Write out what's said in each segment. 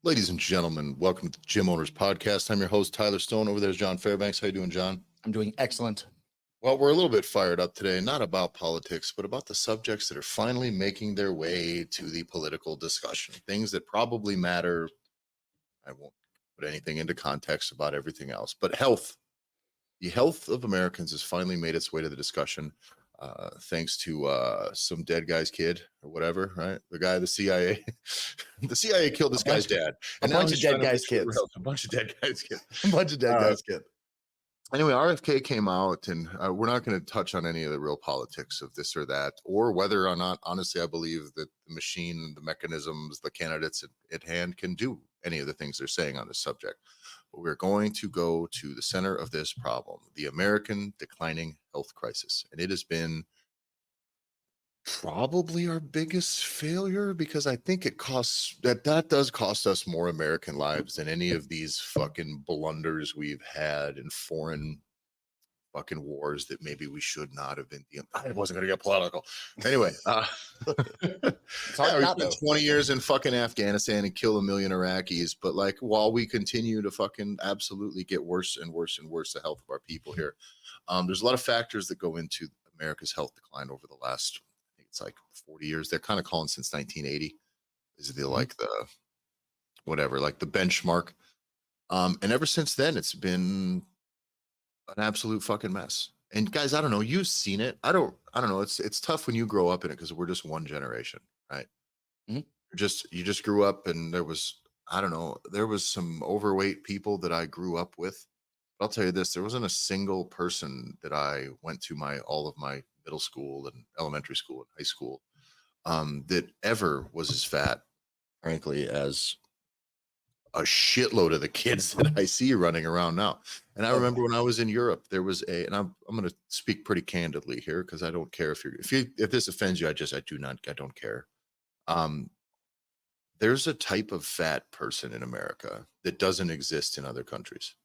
Ladies and gentlemen, welcome to the Gym Owners Podcast. I'm your host, Tyler Stone. Over there's John Fairbanks. How you doing, John? I'm doing excellent. Well, we're a little bit fired up today, not about politics, but about the subjects that are finally making their way to the political discussion. Things that probably matter. I won't put anything into context about everything else, but health. The health of Americans has finally made its way to the discussion. Thanks to some dead guy's kid or whatever, right? The guy, the CIA, the CIA killed this guy's dad, and now bunch of dead guys' kids. A bunch of dead guys' kids. A bunch of dead guys' kids. Anyway, RFK came out, and we're not going to touch on any of the real politics of this or that, or whether or not, honestly, I believe that the machine, the mechanisms, the candidates at hand can do any of the things they're saying on this subject. But we're going to go to the center of this problem, the American declining health crisis. And it has been probably our biggest failure, because I think it costs that does cost us more American lives than any of these fucking blunders we've had in foreign fucking wars that maybe we should not have been. I wasn't going to get political. Anyway, we spent 20 years in fucking Afghanistan and kill 1 million Iraqis. But like, while we continue to fucking absolutely get worse and worse and worse, the health of our people here, there's a lot of factors that go into America's health decline over the last, I think it's like 40 years. They're kind of calling since 1980 is the like the whatever, like the benchmark. And ever since then, it's been an absolute fucking mess. And guys, I don't know, you've seen it. I don't know. It's tough when you grow up in it, because we're just one generation, right? You just grew up, and there was, I don't know, there was some overweight people that I grew up with. But I'll tell you this, there wasn't a single person that I went to all of my middle school and elementary school and high school that ever was as fat, frankly, as a shitload of the kids that I see running around now. And I remember when I was in Europe, there was and I'm going to speak pretty candidly here, because I don't care if this offends you. I don't care. There's a type of fat person in America that doesn't exist in other countries.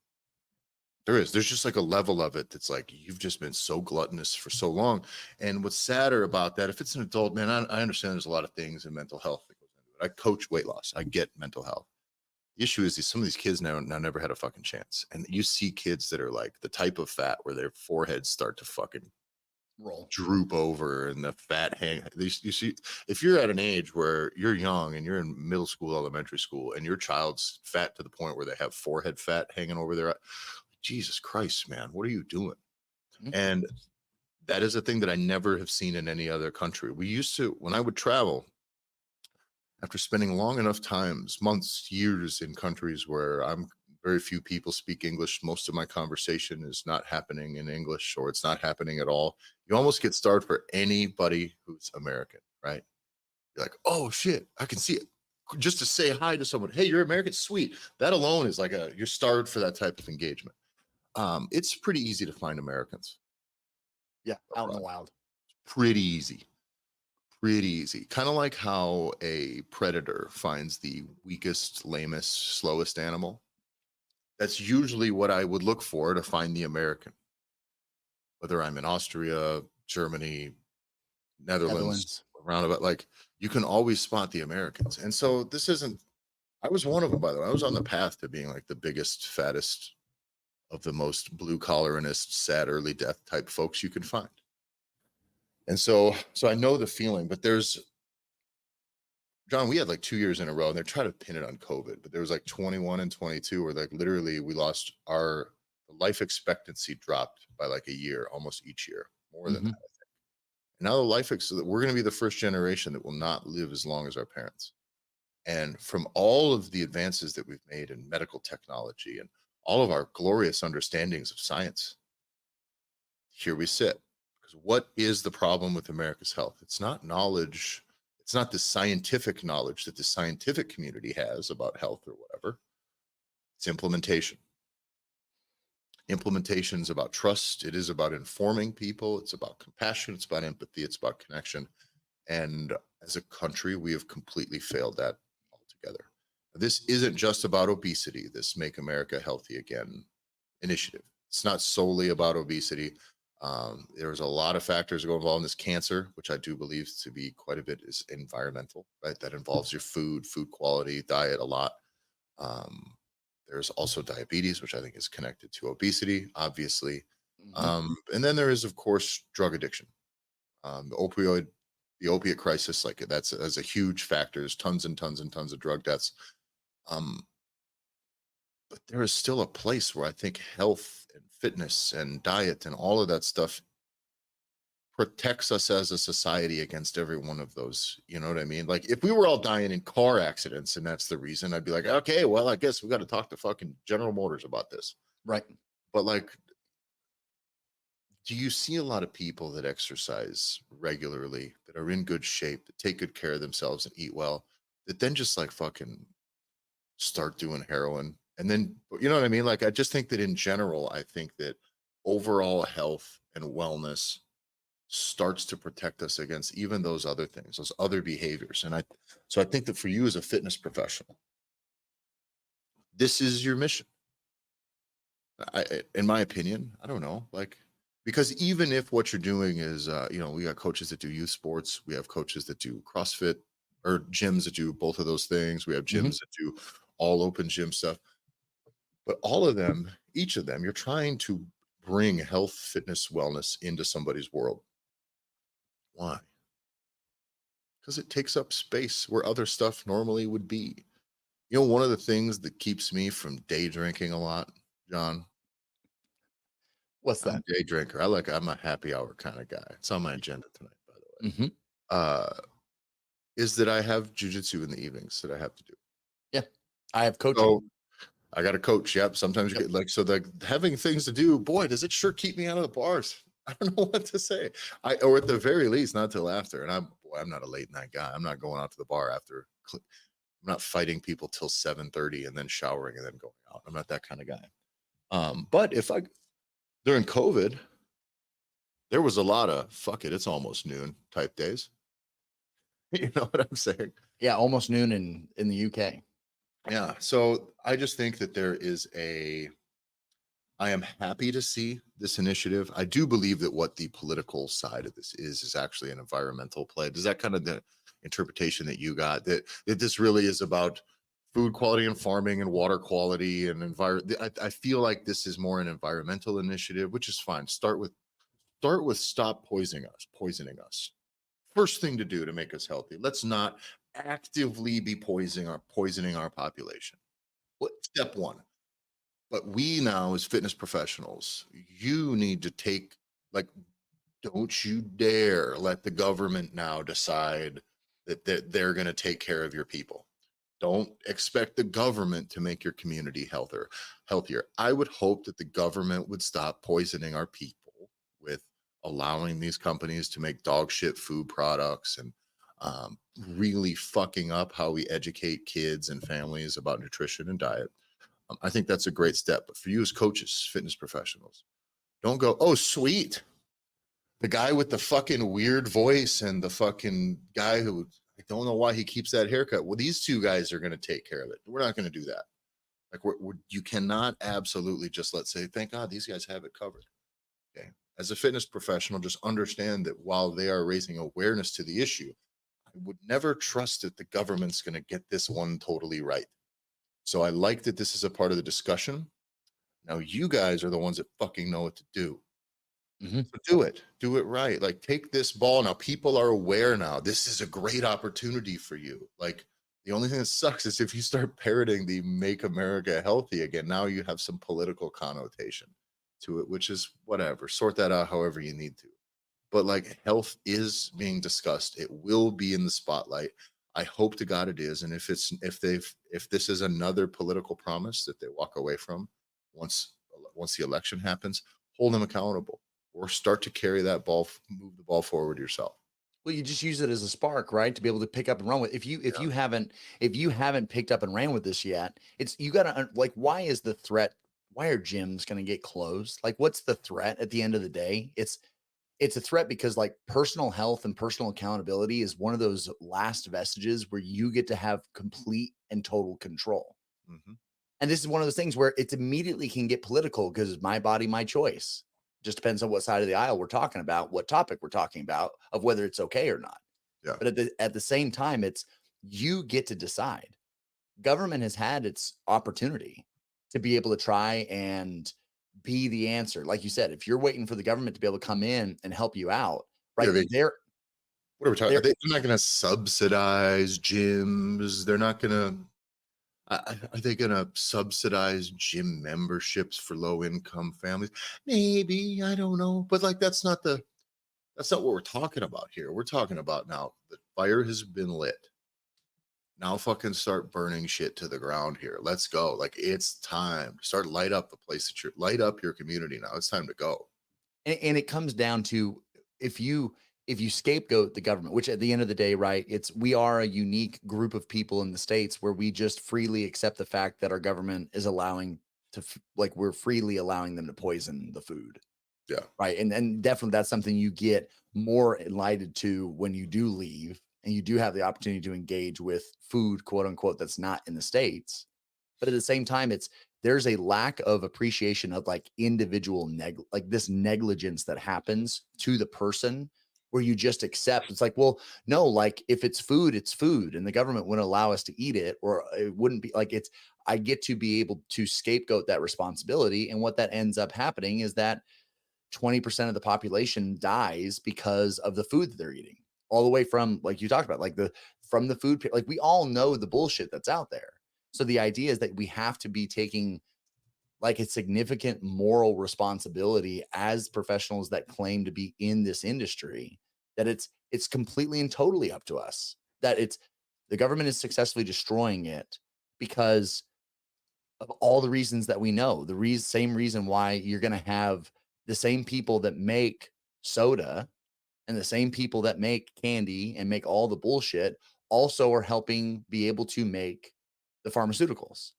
There's just like a level of it that's like, you've just been so gluttonous for so long. And what's sadder about that, if it's an adult, man, I understand there's a lot of things in mental health that goes into it. I coach weight loss. I get mental health. The issue is some of these kids now never had a fucking chance. And you see kids that are like the type of fat where their foreheads start to fucking droop over, and the fat hang. You see, if you're at an age where you're young and you're in middle school, elementary school, and your child's fat to the point where they have forehead fat hanging over their, Jesus Christ, man, what are you doing? And that is a thing that I never have seen in any other country. We used to, when I would travel, after spending long enough times, months, years in countries where very few people speak English, most of my conversation is not happening in English, or it's not happening at all. You almost get starved for anybody who's American, right? You're like, oh shit, I can see it. Just to say hi to someone, hey, you're American, sweet. That alone is like you're starved for that type of engagement. It's pretty easy to find Americans. Yeah, out in the wild. Pretty easy. Kind of like how a predator finds the weakest, lamest, slowest animal. That's usually what I would look for to find the American. Whether I'm in Austria, Germany, Netherlands. Around about, like, you can always spot the Americans. And so I was one of them, by the way. I was on the path to being like the biggest, fattest of the most blue collarinist, sad early death type folks you can find. And so I know the feeling, but John, we had like 2 years in a row, and they're trying to pin it on COVID, but there was like 21 and 22 where like literally we lost the life expectancy dropped by like a year, almost each year, more than that, I think. And now we're going to be the first generation that will not live as long as our parents. And from all of the advances that we've made in medical technology and all of our glorious understandings of science, here we sit. Because what is the problem with America's health? It's not knowledge. It's not the scientific knowledge that the scientific community has about health or whatever. It's implementation. Implementation is about trust. It is about informing people. It's about compassion. It's about empathy. It's about connection. And as a country, we have completely failed that altogether. This isn't just about obesity, this Make America Healthy Again initiative. It's not solely about obesity. There's a lot of factors that go involved in this. Cancer, which I do believe to be quite a bit, is environmental, right? That involves your food quality, diet a lot. Um, there's also diabetes, which I think is connected to obesity, obviously. Mhm. And then there is, of course, drug addiction. The opiate crisis, like that's a huge factor. There's tons and tons and tons of drug deaths. Um, but there is still a place where I think health and fitness and diet and all of that stuff protects us as a society against every one of those. You know what I mean? Like if we were all dying in car accidents and that's the reason, I'd be like, okay, well, I guess we got to talk to fucking General Motors about this. Right. But like, do you see a lot of people that exercise regularly, that are in good shape, that take good care of themselves and eat well, that then just like fucking start doing heroin? And then, you know what I mean? Like, I just think that in general, I think that overall health and wellness starts to protect us against even those other things, those other behaviors. So I think that for you as a fitness professional, this is your mission. In my opinion, I don't know, like, because even if what you're doing is, we got coaches that do youth sports, we have coaches that do CrossFit or gyms that do both of those things. We have Mhm. gyms that do all open gym stuff, but all of them, each of them, you're trying to bring health, fitness, wellness into somebody's world. Why? Because it takes up space where other stuff normally would be. You know, one of the things that keeps me from day drinking a lot, John, What's I'm that? a day drinker. I'm a happy hour kind of guy. It's on my agenda tonight, by the way. Mhm. Is that I have jujitsu in the evenings that I have to do. Yeah. I have coaching. So I got a coach. Yep. Sometimes you Yep. get like, so the having things to do, boy, does it sure keep me out of the bars. I don't know what to say. Or at the very least, not till after. And I'm not a late night guy. I'm not going out to the bar after. I'm not fighting people till 7:30 and then showering and then going out. I'm not that kind of guy. But during COVID, there was a lot of fuck it, it's almost noon type days. You know what I'm saying? Yeah, almost noon in the UK. Yeah. So I just think that I am happy to see this initiative. I do believe that what the political side of this is actually an environmental play. Does that kind of the interpretation that you got that this really is about food quality and farming and water quality and environment? I feel like this is more an environmental initiative, which is fine. Start with stop poisoning us. First thing to do to make us healthy. Let's not actively be poisoning our population. Step one. But we now, as fitness professionals, you need to like, don't you dare let the government now decide that they're going to take care of your people. Don't expect the government to make your community healthier. I would hope that the government would stop poisoning our people with allowing these companies to make dog shit food products and really fucking up how we educate kids and families about nutrition and diet. I think that's a great step. But for you as coaches, fitness professionals, don't go, oh, sweet. The guy with the fucking weird voice and the fucking guy who I don't know why he keeps that haircut. Well, these two guys are going to take care of it. We're not going to do that. Like, you cannot absolutely just let's say, thank God these guys have it covered. Okay. As a fitness professional, just understand that while they are raising awareness to the issue, I would never trust that the government's going to get this one totally right. So I like that this is a part of the discussion. Now you guys are the ones that fucking know what to do. Mhm. So do it right. Like take this ball. Now people are aware now. This is a great opportunity for you. Like the only thing that sucks is if you start parroting the make America healthy again, now you have some political connotation to it, which is whatever. Sort that out however you need to. But like health is being discussed. It will be in the spotlight. I hope to God it is. And if this is another political promise that they walk away from once the election happens, hold them accountable or start to carry that ball, move the ball forward yourself. Well, you just use it as a spark, right? To be able to pick up and run with. If you haven't picked up and ran with this yet, it's you gotta like why is the threat? Why are gyms gonna get closed? Like, what's the threat at the end of the day? It's a threat because like personal health and personal accountability is one of those last vestiges where you get to have complete and total control. Mhm. And this is one of those things where it's immediately can get political because it's my body, my choice. Just depends on what side of the aisle we're talking about, what topic we're talking about, of whether it's okay or not. Yeah. But at the same time, it's you get to decide. government has had its opportunity to be able to try and be the answer. Like you said, if you're waiting for the government to be able to come in and help you out, Yeah, right? what are we talking? They're They're not going to subsidize gyms. They're not going to. Are they going to subsidize gym memberships for low income families? Maybe, I don't know. But like that's not what we're talking about here. We're talking about now the fire has been lit. Now fucking start burning shit to the ground here. Let's go. Like it's time. Start light up the place that you're light up your community now. It's time to go. and it comes down to if you if you scapegoat the government, which at the end of the day, right, it's we are a unique group of people in the states where we just freely accept the fact that our government is allowing like we're freely allowing them to poison the food, Yeah. right? And definitely that's something you get more enlightened to when you do leave and you do have the opportunity to engage with food, quote unquote, that's not in the states. But at the same time, there's a lack of appreciation of like individual like this negligence that happens to the person where you just accept it's like, well, no, like if it's food and the government wouldn't allow us to eat it, or it wouldn't be like I get to be able to scapegoat that responsibility. And what that ends up happening is that 20% of the population dies because of the food that they're eating. All the way from, like you talked about, like from the food, like we all know the bullshit that's out there. So the idea is that we have to be taking like a significant moral responsibility as professionals that claim to be in this industry, that it's completely and totally up to us, that it's the government is successfully destroying it because of all the reasons that we know. Same reason why you're going to have the same people that make soda and the same people that make candy and make all the bullshit also are helping be able to make the pharmaceuticals.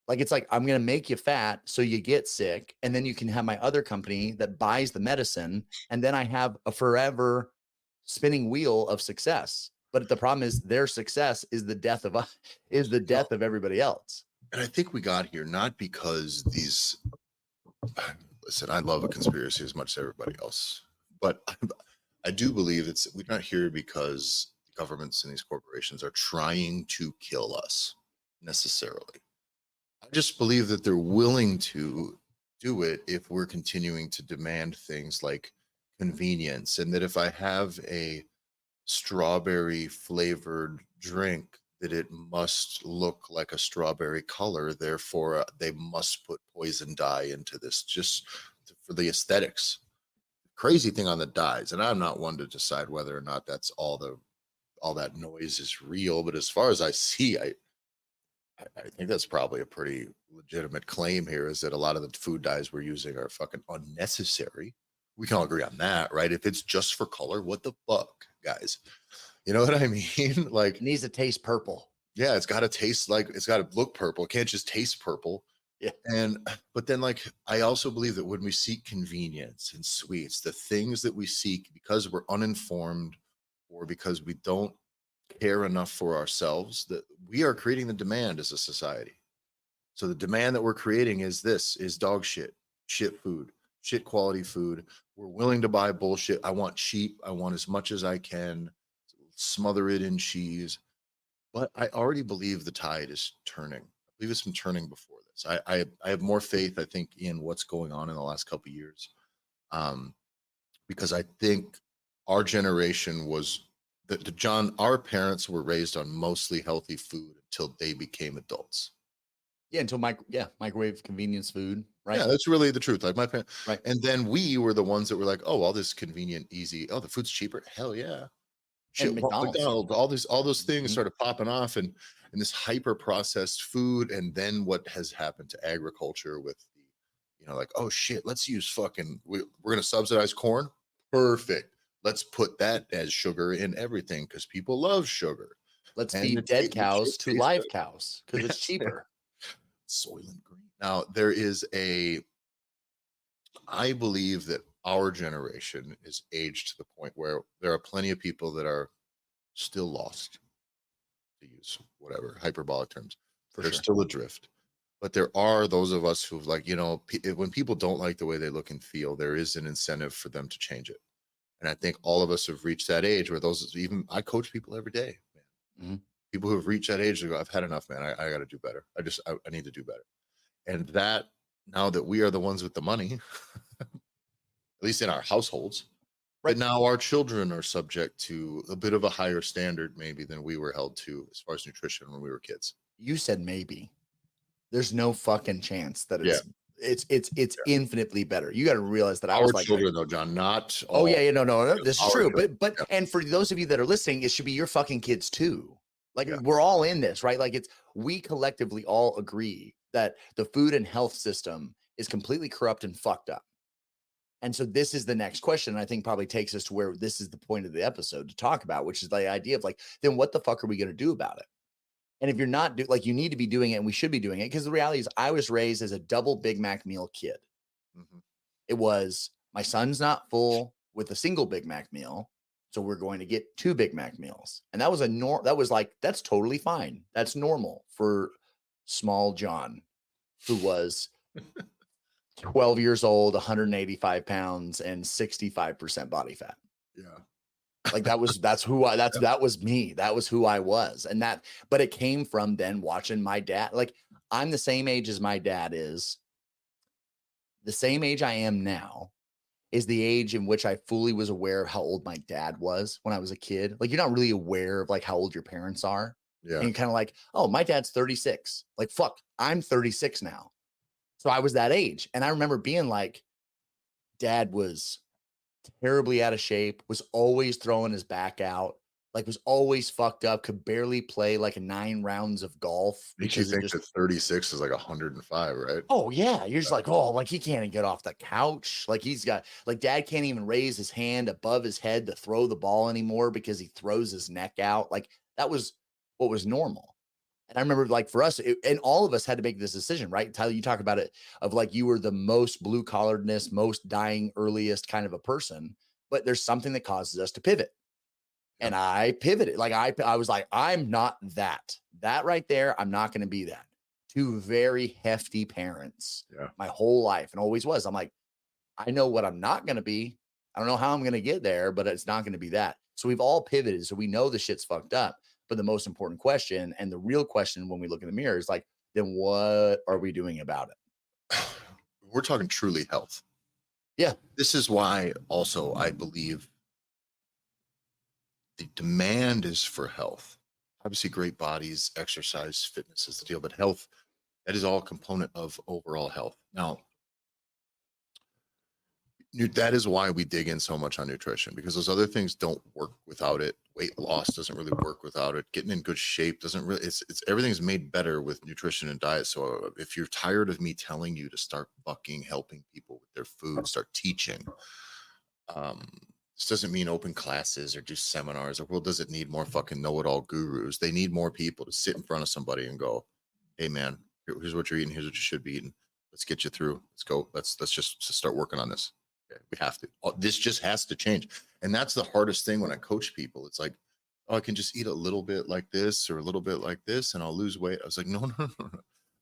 Like it's like I'm going to make you fat so you get sick, and then you can have my other company that buys the medicine, and then I have a forever spinning wheel of success. But the problem is their success is the death of is the No, death of everybody else. and I think we got here not because these listen, I love a conspiracy as much as everybody else, but I do believe we're not here because governments and these corporations are trying to kill us necessarily. I just believe that they're willing to do it if we're continuing to demand things like convenience, and that if I have a strawberry flavored drink, that it must look like a strawberry color, therefore they must put poison dye into this just for the aesthetics. Crazy thing on the dyes, and I'm not one to decide whether or not that's all that noise is real, but as far as I see, I think that's probably a pretty legitimate claim here, is that a lot of the food dyes we're using are fucking unnecessary. We can all agree on that, right? If it's just for color, what the fuck, guys? You know what I mean? Like, It needs to taste purple. yeah, it's got to taste like, it's got to look purple. It can't just taste purple. Yeah. And but then like I also believe that when we seek convenience and sweets, the things that we seek because we're uninformed or because we don't care enough for ourselves, that we are creating the demand as a society. So the demand that we're creating is dog shit food, shit quality food. We're willing to buy bullshit. I want cheap. I want as much as I can. Smother it in cheese. But I already believe the tide is turning. I believe it's been turning before this. I have more faith, I think, in what's going on in the last couple of years, um, because I think our generation was the John. Our parents were raised on mostly healthy food until they became adults. Yeah, until microwave convenience food, Yeah, right? that's really the truth. Like my parents, Right. and then we were the ones that were like, "Oh, all this convenient, easy. Oh, the food's cheaper. Hell yeah, And shit, McDonald's. McDonald's, all those things Mhm. started popping off, and this hyper processed food, and then what has happened to agriculture with the, like, oh shit, let's use we're gonna subsidize corn. Perfect. Let's put that as sugar in everything because people love sugar, Let's and feed dead the shit cows to tastes live good. cows because it's Yeah, cheaper. Soylent Green. Now there is I believe that our generation is aged to the point where there are plenty of people that are still lost, to use whatever hyperbolic terms. For They're sure. still adrift. But there are those of us who've, like, when people don't like the way they look and feel, there is an incentive for them to change it. And I think all of us have reached that age where even I coach people every day, man. Mhm. People who have reached that age, they go, I've had enough, man. I got to do better. I need to do better. And that, now that we are the ones with the money, at least in our households, Right. but now our children are subject to a bit of a higher standard maybe than we were held to as far as nutrition when we were kids. You said maybe. There's no fucking chance that Yeah. it's infinitely better. You got to realize that I Our was like, children, though, John, not oh all. yeah, no, this is Our true. children, But yeah. and for those of you that are listening, it should be your fucking kids too. Like Yeah. we're all in this, right? Like we collectively all agree that the food and health system is completely corrupt and fucked up. And so this is the next question. I think probably takes us to where this is the point of the episode to talk about, which is the idea of like, then what the fuck are we going to do about it? And if you're not like, you need to be doing it, and we should be doing it, because the reality is I was raised as a double Big Mac meal kid. Mhm. It was, my son's not full with a single Big Mac meal, so we're going to get 2 Big Mac meals. And that was that's totally fine. That's normal for small John, who was 12 years old, 185 pounds, and 65% body fat. Yeah. Like that was that was me. That was who I was. And but it came from then watching my dad. Like I'm the same age as my dad is. The same age I am now is the age in which I fully was aware of how old my dad was when I was a kid. Like you're not really aware of like how old your parents are. Yeah. And you're kind of like, oh, my dad's 36. Like, fuck, I'm 36 now. So I was that age. And I remember being like, dad was terribly out of shape, was always throwing his back out, like was always fucked up, could barely play like 9 rounds of golf Makes you because think that 36 is like 105, right? oh yeah, you're just like, oh, like he can't even get off the couch. Like he's got like dad can't even raise his hand above his head to throw the ball anymore because he throws his neck out. Like that was what was normal. And I remember like for us, and all of us had to make this decision, right? Tyler, you talk about it of like you were the most blue collaredness, most dying earliest kind of a person, but there's something that causes us to pivot. And I pivoted. Like I was like, I'm not that. That right there, I'm not going to be that. 2 very hefty parents my whole life and always was. I'm like, I know what I'm not going to be. I don't know how I'm going to get there, but it's not going to be that. So we've all pivoted. So we know the shit's fucked up. But the most important question and the real question when we look in the mirror is like, then what are we doing about it? We're talking truly health. Yeah. This is why also I believe the demand is for health. Obviously, great bodies, exercise, fitness is the deal, but health, that is all a component of overall health. Now, that is why we dig in so much on nutrition, because those other things don't work without it. Weight loss doesn't really work without it. Getting in good shape doesn't really, it's everything's made better with nutrition and diet. So if you're tired of me telling you to start fucking helping people with their food, start teaching. This doesn't mean open classes or do seminars. The world doesn't need more fucking know-it-all gurus. They need more people to sit in front of somebody and go, hey man, here's what you're eating, here's what you should be eating. Let's get you through. Let's go. Let's just start working on this. Okay, we have to. This just has to change. And that's the hardest thing when I coach people. It's like, oh, I can just eat a little bit like this or a little bit like this and I'll lose weight. I was like, no.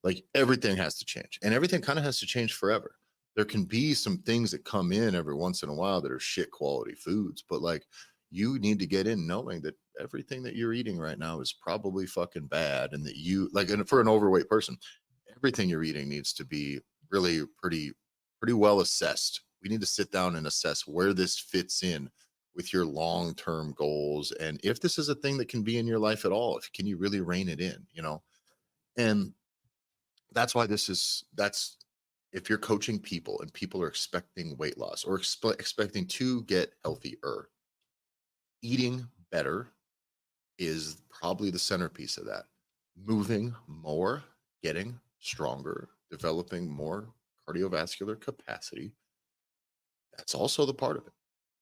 Like everything has to change. And everything kind of has to change forever. There can be some things that come in every once in a while that are shit quality foods, but like you need to get in knowing that everything that you're eating right now is probably fucking bad. And that you like, and for an overweight person, everything you're eating needs to be really pretty well assessed. We need to sit down and assess where this fits in with your long-term goals. And if this is a thing that can be in your life at all, can you really rein it in, you know? And that's why that's if you're coaching people and people are expecting weight loss or expecting to get healthier, eating better is probably the centerpiece of that. Moving more, getting stronger, developing more cardiovascular capacity. That's also the part of it.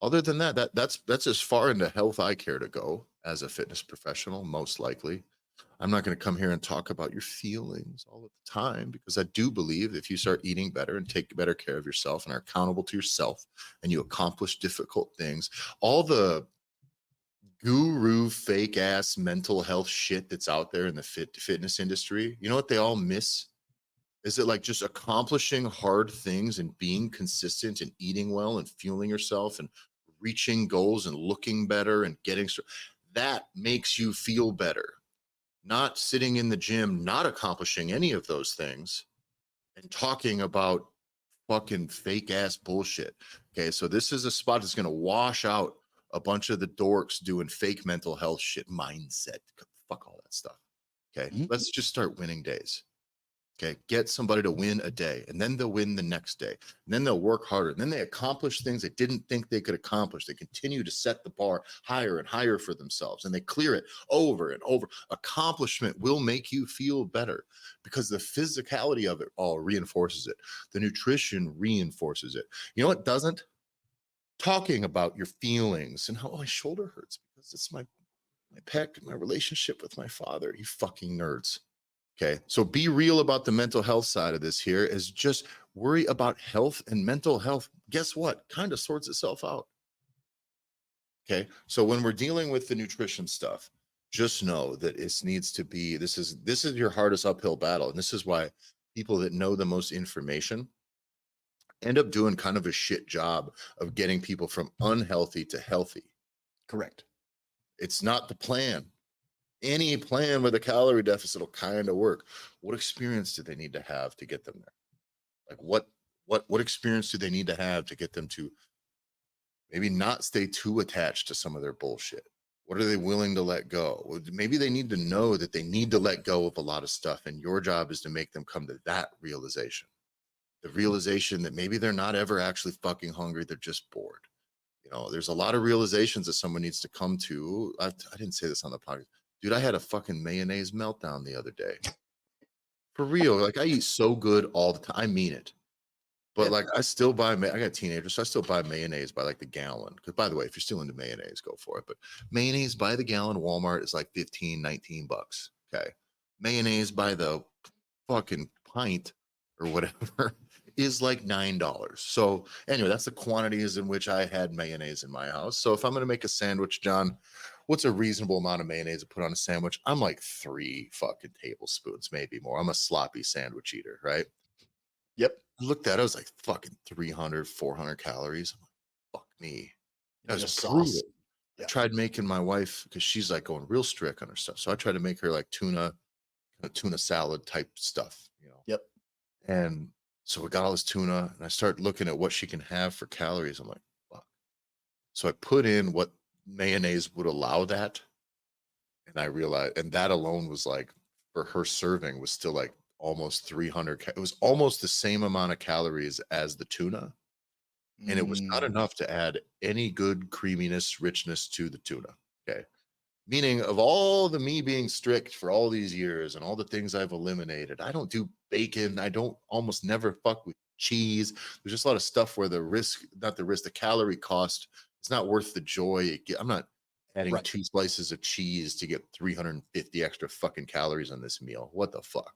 Other than that's as far into health I care to go as a fitness professional, most likely. I'm not going to come here and talk about your feelings all of the time, because I do believe if you start eating better and take better care of yourself and are accountable to yourself and you accomplish difficult things, all the guru fake ass mental health shit that's out there in the fitness industry, you know what they all miss? Is it like just accomplishing hard things and being consistent and eating well and fueling yourself and reaching goals and looking better and getting that makes you feel better. not sitting in the gym, not accomplishing any of those things, and talking about fucking fake ass bullshit. Okay, so this is a spot that's going to wash out a bunch of the dorks doing fake mental health shit, mindset, fuck all that stuff. Okay, let's just start winning days. Okay, get somebody to win a day, and then they'll win the next day, and then they'll work harder, and then they accomplish things they didn't think they could accomplish. They continue to set the bar higher and higher for themselves, and they clear it over and over. Accomplishment will make you feel better because the physicality of it all reinforces it. The nutrition reinforces it. You know what doesn't? Talking about your feelings and how my shoulder hurts because it's my pec, my relationship with my father. You fucking nerds. Okay, so be real about the mental health side of this here is just worry about health and mental health. Guess what? Kind of sorts itself out. Okay, so when we're dealing with the nutrition stuff, just know that it needs to be, this is your hardest uphill battle. And this is why people that know the most information end up doing kind of a shit job of getting people from unhealthy to healthy. Correct. It's not the plan. Any plan with a calorie deficit will kind of work. What experience do they need to have to get them there? Like what experience do they need to have to get them to maybe not stay too attached to some of their bullshit? What are they willing to let go? Well, maybe they need to know that they need to let go of a lot of stuff, and your job is to make them come to that realization. The realization that maybe they're not ever actually fucking hungry, they're just bored. You know, there's a lot of realizations that someone needs to come to. I didn't say this on the podcast. Dude, I had a fucking mayonnaise meltdown the other day. For real. Like I eat so good all the time. I mean it. But like I still buy, I got teenagers, so I still buy mayonnaise by like the gallon. Because by the way, if you're still into mayonnaise, go for it. But mayonnaise by the gallon, Walmart is like 15, 19 bucks. Okay. Mayonnaise by the fucking pint or whatever is like $9. So anyway, that's the quantities in which I had mayonnaise in my house. So if I'm going to make a sandwich, John, what's a reasonable amount of mayonnaise to put on a sandwich? I'm like 3 fucking tablespoons, maybe more. I'm a sloppy sandwich eater, right? Yep. I looked at it, I was like fucking 300, 400 calories. I'm like, fuck me. That was brutal. I tried making my wife, because she's like going real strict on her stuff. So I tried to make her like tuna salad type stuff, you know. Yep. And so we got all this tuna, and I started looking at what she can have for calories. I'm like, fuck. So I put in what mayonnaise would allow that. And I realized, and that alone was like, for her serving was still like almost 300. It was almost the same amount of calories as the tuna. And it was not enough to add any good creaminess, richness to the tuna. Okay. Meaning of all the me being strict for all these years and all the things I've eliminated, I don't do bacon. I don't almost never fuck with cheese. There's just a lot of stuff where the risk, not the risk, the calorie cost, it's not worth the joy. I'm not adding 2 slices of cheese to get 350 extra fucking calories on this meal. What the fuck?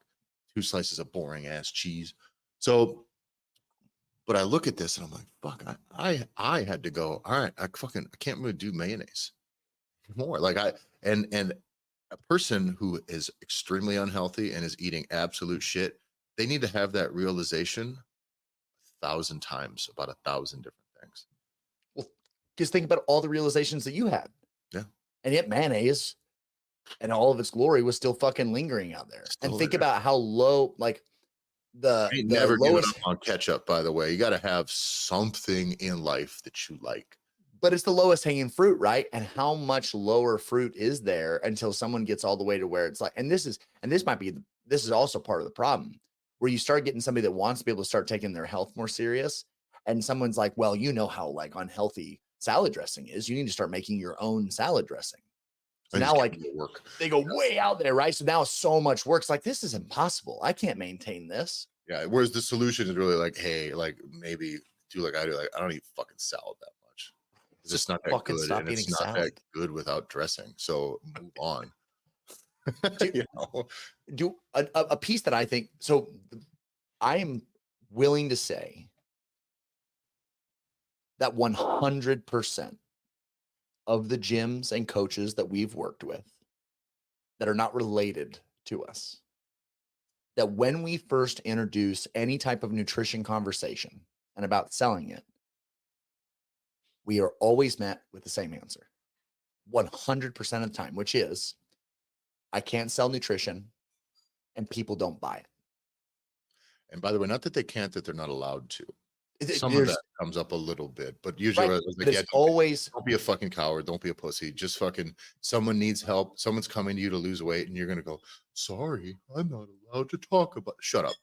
2 slices of boring ass cheese. So, but I look at this and I'm like, fuck, I had to go, all right, I can't really do mayonnaise more. Like and a person who is extremely unhealthy and is eating absolute shit, they need to have that realization 1,000 times about 1,000 different things. Well, just think about all the realizations that you had. Yeah. And yet mayonnaise and all of its glory was still fucking lingering out there. Still and think there. about how low, like the Never lowest give up on ketchup, by the way. You got to have something in life that you like. But it's the lowest hanging fruit, right? And how much lower fruit is there until someone gets all the way to where it's like, and this is also part of the problem, where you start getting somebody that wants to be able to start taking their health more serious. And someone's like, well, you know how like unhealthy salad dressing is. You need to start making your own salad dressing. So now like they go way out there, right? So now so much work. It's like, this is impossible. I can't maintain this. Yeah. Whereas the solution is really like, hey, like maybe do like I do. Like I don't eat fucking salad that much. It's just not that good, and it's not that good without dressing. So move on. You know? Do a piece that I think so. I am willing to say that 100% of the gyms and coaches that we've worked with that are not related to us, that when we first introduce any type of nutrition conversation and about selling it, we are always met with the same answer 100% of the time, which is I can't sell nutrition and people don't buy it. And by the way, not that they can't, that they're not allowed to. Some of There's that comes up a little bit, but usually right, I was but like, it's yeah, always don't be a fucking coward. Don't be a pussy. Just fucking, someone needs help. Someone's coming to you to lose weight, and you're gonna go, sorry, I'm not allowed to talk about. Shut up.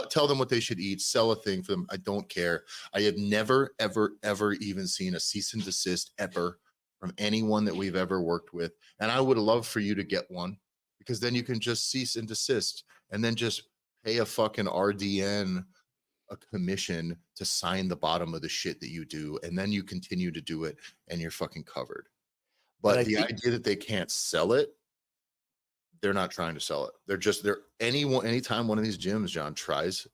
Tell them what they should eat. Sell a thing for them. I don't care. I have never, ever, ever even seen a cease and desist ever from anyone that we've ever worked with. And I would love for you to get one, because then you can just cease and desist and then just pay a fucking RDN a commission to sign the bottom of the shit that you do, and then you continue to do it and you're fucking covered. but But I the think idea that they can't sell it, they're not trying to sell it. They're anytime one of these gyms, John,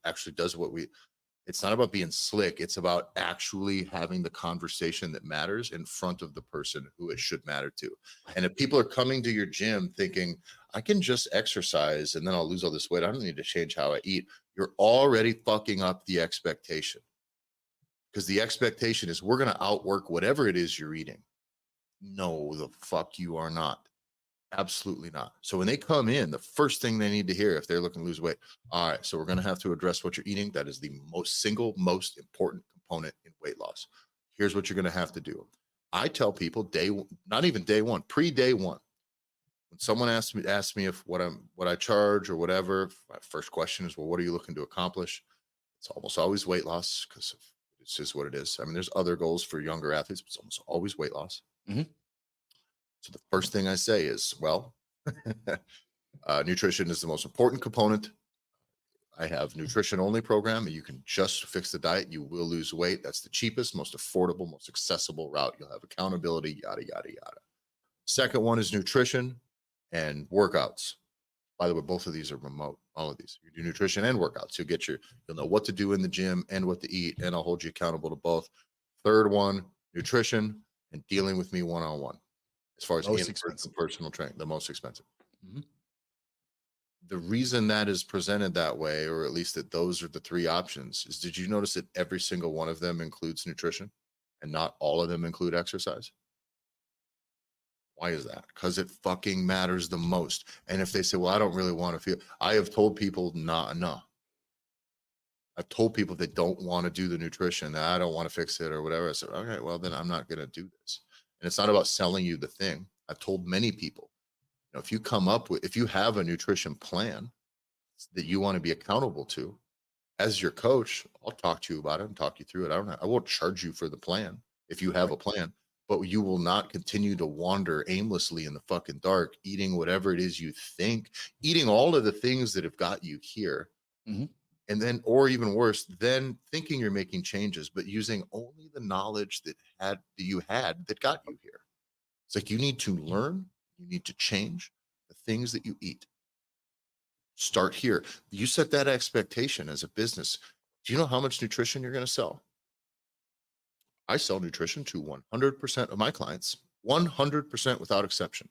actually does what we, it's not about being slick, it's about actually having the conversation that matters in front of the person who it should matter to. And if people are coming to your gym thinking, I can just exercise and then I'll lose all this weight, I don't need to change how I eat, you're already fucking up the expectation. Because the expectation is we're going to outwork whatever it is you're eating. No, the fuck you are not. Absolutely not. So when they come in, the first thing they need to hear if they're looking to lose weight, all right, so we're going to have to address what you're eating. That is the most important component in weight loss. Here's what you're going to have to do. I tell people not even day one, pre-day one, when someone asks me if what I charge or whatever, my first question is, well, what are you looking to accomplish? It's almost always weight loss, because it's just what it is. I mean, there's other goals for younger athletes, but it's almost always weight loss. Mhm. So the first thing I say is, well, nutrition is the most important component. I have nutrition only program. You can just fix the diet. You will lose weight. That's the cheapest, most affordable, most accessible route. You'll have accountability, yada, yada, yada. Second one is nutrition and workouts. By the way, both of these are remote. All of these. You do nutrition and workouts. You'll know what to do in the gym and what to eat, and I'll hold you accountable to both. Third one, nutrition and dealing with me one-on-one. As far as most in-person expensive. personal training, the most expensive. Mhm. The reason that is presented that way, or at least that those are the three options, is did you notice that every single one of them includes nutrition and not all of them include exercise? Why is that? Because it fucking matters the most. And if they say, well, I don't really want to feel, I have told people, no. I've told people that don't want to do the nutrition, that I don't want to fix it or whatever. I said, okay, well, then I'm not going to do this. And it's not about selling you the thing. I've told many people, if you have a nutrition plan that you want to be accountable to, as your coach, I'll talk to you about it and talk you through it. I won't charge you for the plan if you have a plan, but you will not continue to wander aimlessly in the fucking dark, eating whatever it is you think, eating all of the things that have got you here. Mhm. And then, or even worse, then thinking you're making changes, but using only the knowledge that you had that got you here. It's like you need to learn, you need to change the things that you eat. Start here. You set that expectation as a business. Do you know how much nutrition you're going to sell? I sell nutrition to 100% of my clients, 100% without exception.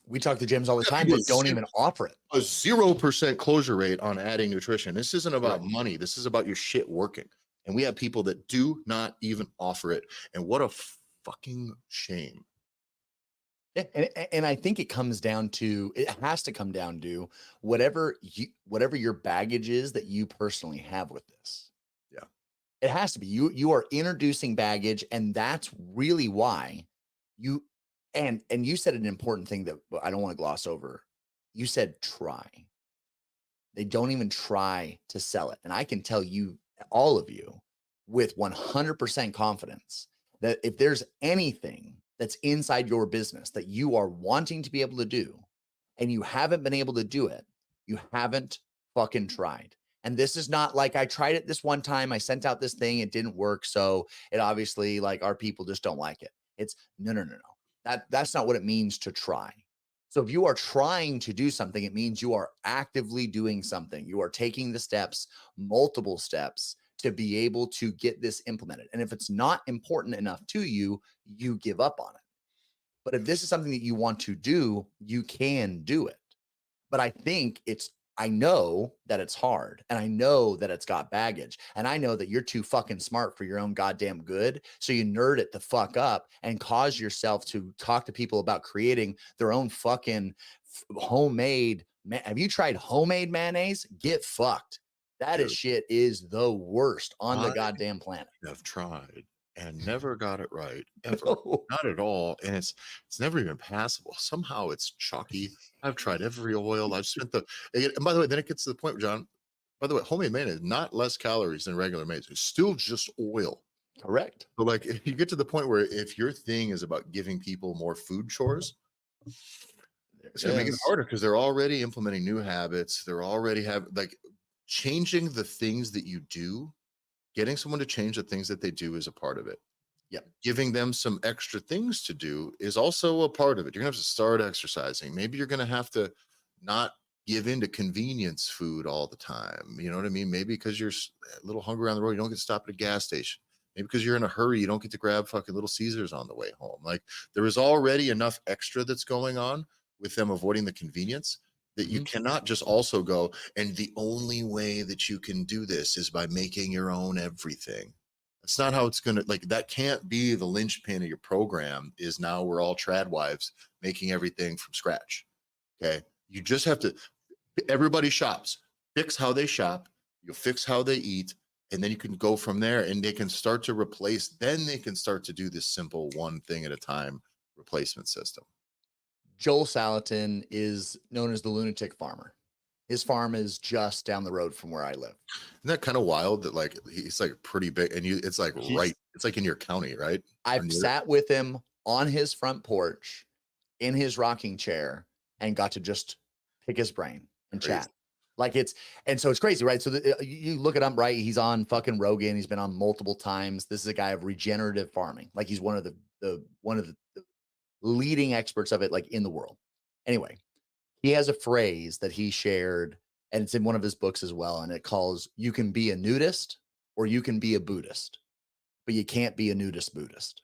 We talk to gyms all the Yeah, time we do that don't even offer it. A 0% closure rate on adding nutrition. This isn't about Correct. money. This is about your shit working. And we have people that do not even offer it. And what a fucking shame. Yeah, and I think it has to come down to whatever your baggage is that you personally have with this. Yeah. It has to be. You are introducing baggage, and that's really why you and you said an important thing that I don't want to gloss over. You said try. They don't even try to sell it. And I can tell you, all of you, with 100% confidence that if there's anything that's inside your business that you are wanting to be able to do and you haven't been able to do it, you haven't fucking tried. And this is not like I tried it this one time, I sent out this thing, it didn't work. So it obviously, like, our people just don't like it. It's no. That's not what it means to try. So if you are trying to do something, it means you are actively doing something. You are taking the steps, multiple steps, to be able to get this implemented. And if it's not important enough to you, you give up on it. But if this is something that you want to do, you can do it. But I think I know that it's hard, and I know that it's got baggage, and I know that you're too fucking smart for your own goddamn good. So you nerd it the fuck up and cause yourself to talk to people about creating their own fucking homemade. Have you tried homemade mayonnaise? Get fucked. That is Dude, shit is the worst on the I goddamn planet. have tried and never got it right ever. No. Not at all. And it's never even passable. Somehow it's chalky. I've tried every oil. I've spent and by the way, then it gets to the point, John. By the way, homemade mayonnaise, not less calories than regular mayonnaise. It's still just oil. Correct. So like if you get to the point where if your thing is about giving people more food chores, it's gonna make it harder because they're already implementing new habits. They're already like changing the things that you do. Getting someone to change the things that they do is a part of it. Yep. Giving them some extra things to do is also a part of it. You're gonna have to start exercising. Maybe you're gonna have to not give in to convenience food all the time. You know what I mean? Maybe because you're a little hungry on the road, you don't get to stop at a gas station. Maybe because you're in a hurry, you don't get to grab fucking Little Caesars on the way home. Like there is already enough extra that's going on with them avoiding the convenience that you cannot just also go, and the only way that you can do this is by making your own everything. That's not how it's gonna, like, that can't be the linchpin of your program is now we're all trad wives making everything from scratch. Okay. You just have to, everybody shops, fix how they shop, you'll fix how they eat, and then you can go from there and they can start to replace, then they can start to do this simple one thing at a time replacement system. Joel Salatin is known as the lunatic farmer. His farm is just down the road from where I live. Isn't that kind of wild that like he's like pretty big and it's like right, it's like in your county, right? I've sat with him on his front porch in his rocking chair and got to just pick his brain and chat. Like and so it's crazy, right? So you look it up, right? He's on fucking Rogan. He's been on multiple times. This is a guy of regenerative farming. Like he's one of the leading experts of it, like in the world. Anyway, he has a phrase that he shared, and it's in one of his books as well. And it calls, you can be a nudist or you can be a Buddhist, but you can't be a nudist Buddhist.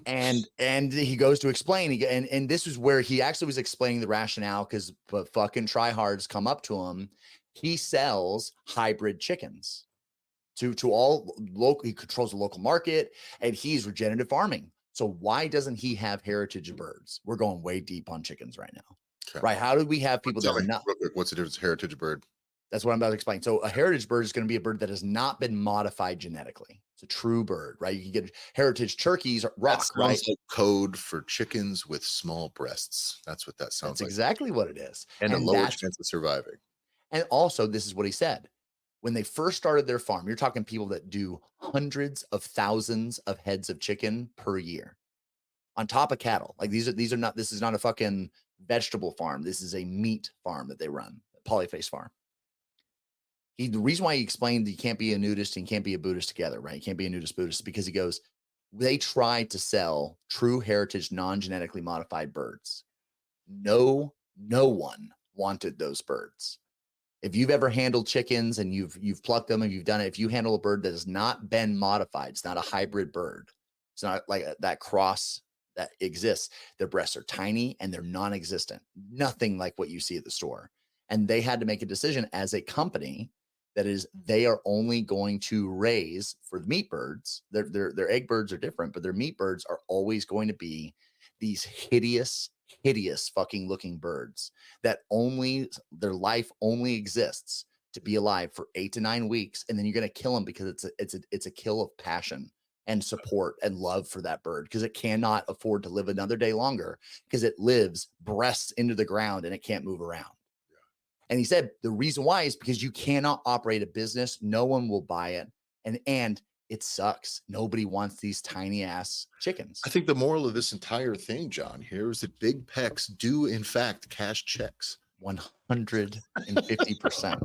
and he goes to explain, and this is where he actually was explaining the rationale, because fucking tryhards come up to him. He sells hybrid chickens to all local. He controls the local market, and he's regenerative farming. So why doesn't he have heritage birds? We're going way deep on chickens right now. Okay. Right? How do we have people that are not? What's the difference? Heritage bird. That's what I'm about to explain. So a heritage bird is going to be a bird that has not been modified genetically. It's a true bird, right? You can get heritage turkeys, rock, right? Like code for chickens with small breasts. That's what that sounds like. That's exactly what it is. And a lower chance of surviving. And also, this is what he said. When they first started their farm, you're talking people that do hundreds of thousands of heads of chicken per year on top of cattle. Like these are not, this is not a fucking vegetable farm. This is a meat farm that they run, a polyface farm. The reason why he explained that you can't be a nudist and you can't be a Buddhist together, right? You can't be a nudist Buddhist, because he goes, they tried to sell true heritage, non-genetically modified birds. No one wanted those birds. If you've ever handled chickens and you've plucked them and you've done it, if you handle a bird that has not been modified, it's not a hybrid bird. It's not like that cross that exists. Their breasts are tiny and they're non-existent. Nothing like what you see at the store. And they had to make a decision as a company that is, they are only going to raise for the meat birds. Their egg birds are different, but their meat birds are always going to be these hideous fucking looking birds that only, their life only exists to be alive for 8 to 9 weeks. And then you're going to kill them because it's a kill of passion and support and love for that bird, because it cannot afford to live another day longer, because it lives breasts into the ground and it can't move around. And he said the reason why is because you cannot operate a business. No one will buy it. And it sucks. Nobody wants these tiny ass chickens. I think the moral of this entire thing, John, here is that big pecs do in fact cash checks. 150%.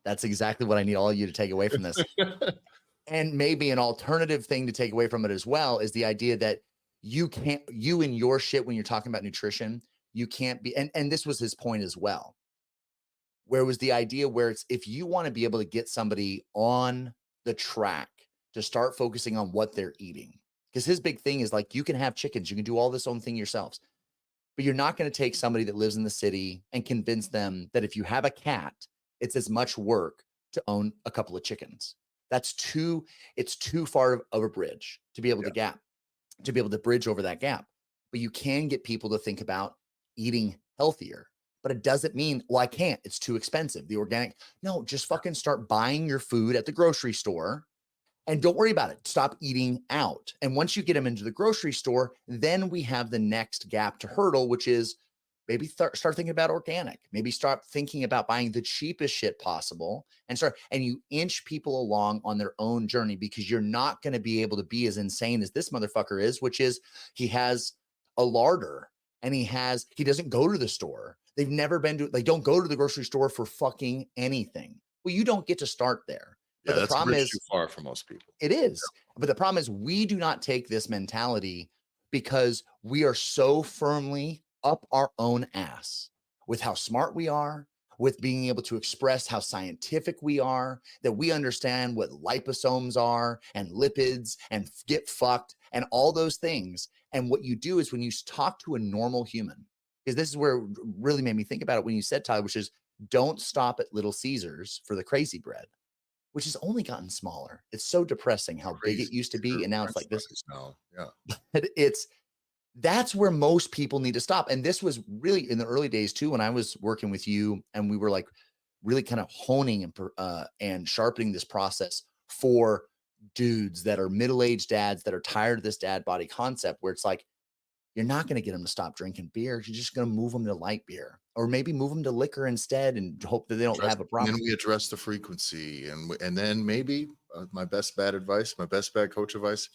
That's exactly what I need all of you to take away from this. And maybe an alternative thing to take away from it as well is the idea that you in your shit, when you're talking about nutrition, you can't be, and this was his point as well, where was the idea where it's, if you want to be able to get somebody on the track to start focusing on what they're eating, because his big thing is like, you can have chickens, you can do all this own thing yourselves. But you're not going to take somebody that lives in the city and convince them that if you have a cat, it's as much work to own a couple of chickens. It's too far of a bridge to be able to bridge over that gap. But you can get people to think about eating healthier. But it doesn't mean, well, I can't. It's too expensive. The organic, no, just fucking start buying your food at the grocery store and don't worry about it. Stop eating out. And once you get them into the grocery store, then we have the next gap to hurdle, which is maybe start thinking about organic. Maybe start thinking about buying the cheapest shit possible and you inch people along on their own journey, because you're not going to be able to be as insane as this motherfucker is, which is he has a larder and he doesn't go to the store. They don't go to the grocery store for fucking anything. Well, you don't get to start there. But Yeah, the that's a problem bridge is too far for most people. it is. But the problem is we do not take this mentality because we are so firmly up our own ass with how smart we are, with being able to express how scientific we are, that we understand what liposomes are and lipids and get fucked and all those things. And what you do is when you talk to a normal human, because this is where it really made me think about it when you said, Tyler, which is don't stop at Little Caesars for the crazy bread, which has only gotten smaller. It's so depressing how big it used to be, and now it's French like this. fries now. Yeah. But that's where most people need to stop. And this was really in the early days too, when I was working with you, and we were like really kind of honing and sharpening this process for dudes that are middle-aged dads that are tired of this dad body concept, where it's like you're not going to get them to stop drinking beer. You're just going to move them to light beer, or maybe move them to liquor instead and hope that they don't have a And problem. then we address the frequency, and then maybe my best bad coach advice: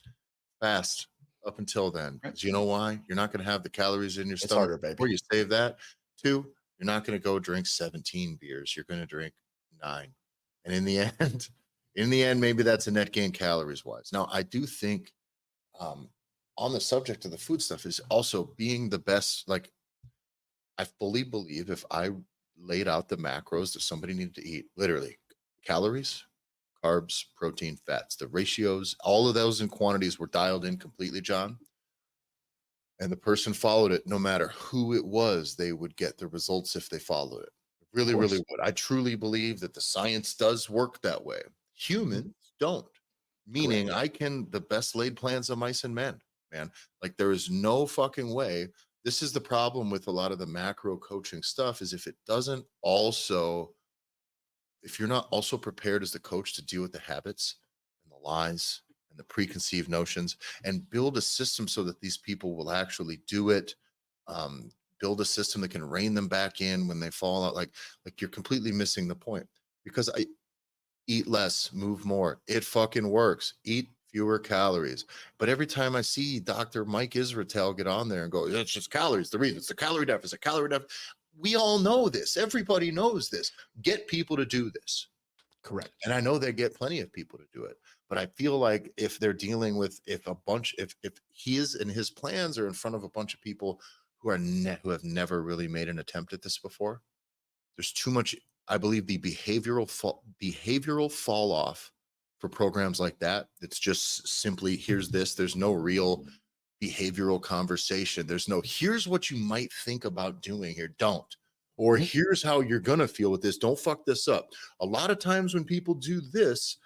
fast up until then. Right. 'Cause you know why? You're not going to have the calories in your It's stomach harder, baby. before you save that. 2, you're not going to go drink 17 beers. You're going to drink 9, and in the end, maybe that's a net gain calories wise. Now, I do think on the subject of the food stuff is also being the best. Like, I fully believe if I laid out the macros that somebody needed to eat, literally calories, carbs, protein, fats, the ratios, all of those in quantities were dialed in completely, John. And the person followed it, no matter who it was, they would get the results if they followed it. Really, really would. I truly believe that the science does work that way. Humans don't. Meaning, the best laid plans of mice and men, man. Like, there is no fucking way. This is the problem with a lot of the macro coaching stuff, is if you're not also prepared as the coach to deal with the habits and the lies and the preconceived notions, and build a system so that these people will actually do it, build a system that can rein them back in when they fall out, like you're completely missing the point. Because I eat less, move more. It fucking works. Eat fewer calories. But every time I see Dr. Mike Israetel get on there and go, it's just calories, the reason it's the calorie deficit, we all know this. Everybody knows this. Get people to do this. Correct. And I know they get plenty of people to do it. But I feel like if they're dealing with, if his and his plans are in front of a bunch of people who have never really made an attempt at this before, there's too much. I believe the behavioral fall off for programs like that. It's just simply, here's this. There's no real behavioral conversation. There's no, here's what you might think about doing here. Don't. Or here's how you're going to feel with this. Don't fuck this up. A lot of times when people do this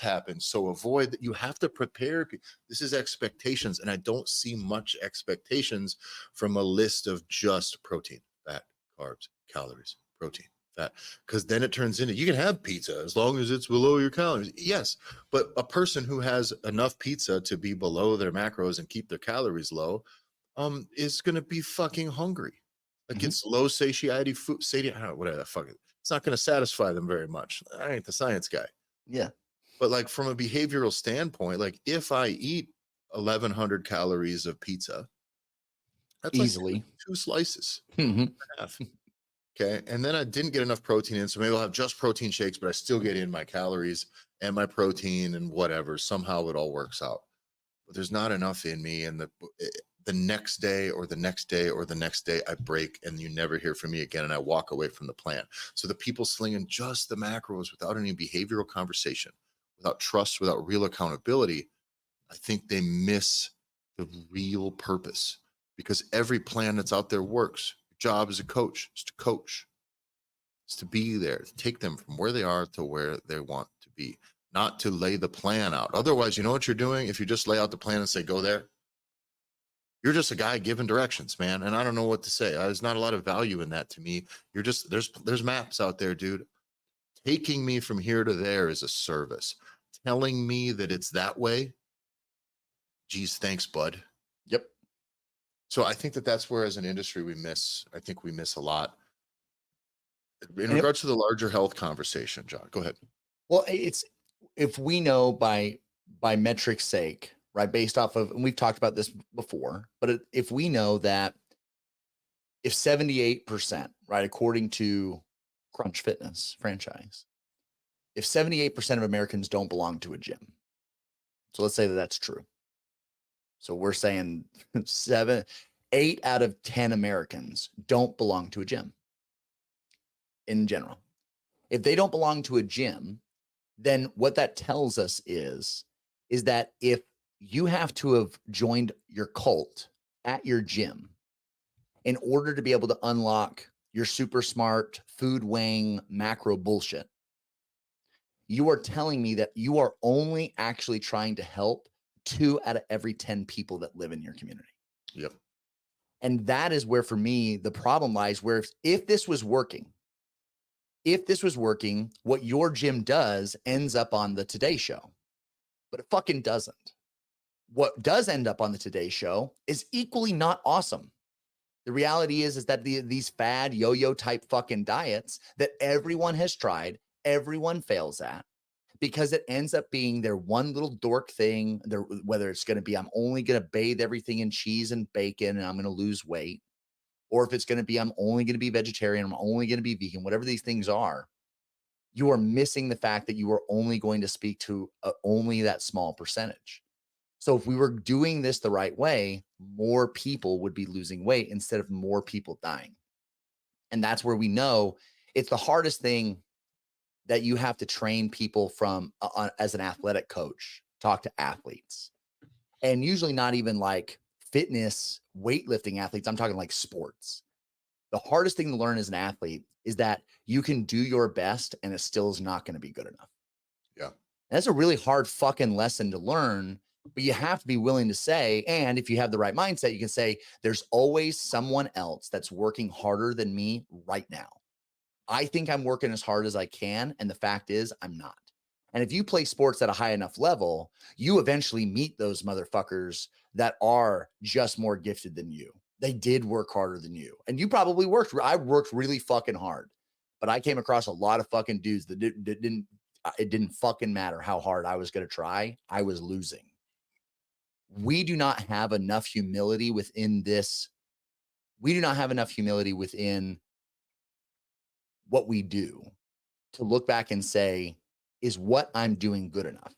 happens. So avoid that. You have to prepare. This is expectations. And I don't see much expectations from a list of just protein, fat, carbs, calories, protein, fat. Because then it turns into, you can have pizza as long as it's below your calories. Yes. But a person who has enough pizza to be below their macros and keep their calories low is going to be fucking hungry. Like, it's low satiety food, whatever the fuck. It's not going to satisfy them very much. I ain't the science guy. Yeah. But like, from a behavioral standpoint, like, if I eat 1,100 calories of pizza, that's Easily. like 2 slices. Mhm. Half. Okay. And then I didn't get enough protein in. So maybe I'll have just protein shakes, but I still get in my calories and my protein and whatever. Somehow it all works out. But there's not enough in me. And the next day or the next day or the next day, I break and you never hear from me again. And I walk away from the plan. So the people slinging just the macros without any behavioral conversation, without trust, without real accountability, I think they miss the real purpose. because every plan that's out there works. Your job as a coach is to coach. It's to be there, to take them from where they are to where they want to be, not to lay the plan out. Otherwise, you know what you're doing? If you just lay out the plan and say, go there, you're just a guy giving directions, man. And I don't know what to say. There's not a lot of value in that to me. You're just, there's maps out there, dude. Taking me from here to there is a service. Telling me that it's that way, geez, thanks, bud. Yep. So I think that that's where, as an industry, I think we miss a lot. In And regards to the larger health conversation, John, go ahead. well, it's if we know by metric sake, right, based off of, and we've talked about this before, but if we know that if 78%, right, according to Crunch Fitness franchise, if 78% of Americans don't belong to a gym, so let's say that that's true. So we're saying 8 out of 10 Americans don't belong to a gym in general. If they don't belong to a gym, then what that tells us is that if you have to have joined your cult at your gym in order to be able to unlock your super smart food weighing macro bullshit, you are telling me that you are only actually trying to help 2 out of every 10 people that live in your community. Yep. And that is where, for me, the problem lies, where if this was working, what your gym does ends up on the Today Show, but it fucking doesn't. What does end up on the Today Show is equally not awesome. The reality is that these fad yo-yo type fucking diets that everyone has tried, everyone fails at, because it ends up being their one little dork thing, whether it's going to be, I'm only going to bathe everything in cheese and bacon and I'm going to lose weight, or if it's going to be, I'm only going to be vegetarian, I'm only going to be vegan, whatever these things are, you are missing the fact that you are only going to speak to only that small percentage. So if we were doing this the right way, more people would be losing weight instead of more people dying. And that's where we know it's the hardest thing that you have to train people from as an athletic coach, talk to athletes, and usually not even like fitness, weightlifting athletes. I'm talking like sports. The hardest thing to learn as an athlete is that you can do your best and it still is not going to be good enough. Yeah. And that's a really hard fucking lesson to learn, but you have to be willing to say, and if you have the right mindset, you can say, there's always someone else that's working harder than me right now. I think I'm working as hard as I can. And the fact is, I'm not. And if you play sports at a high enough level, you eventually meet those motherfuckers that are just more gifted than you. They did work harder than you. And you probably I worked really fucking hard, but I came across a lot of fucking dudes that it didn't fucking matter how hard I was going to try. I was losing. We do not have enough humility within this. We do not have enough humility within what we do to look back and say, is what I'm doing good enough?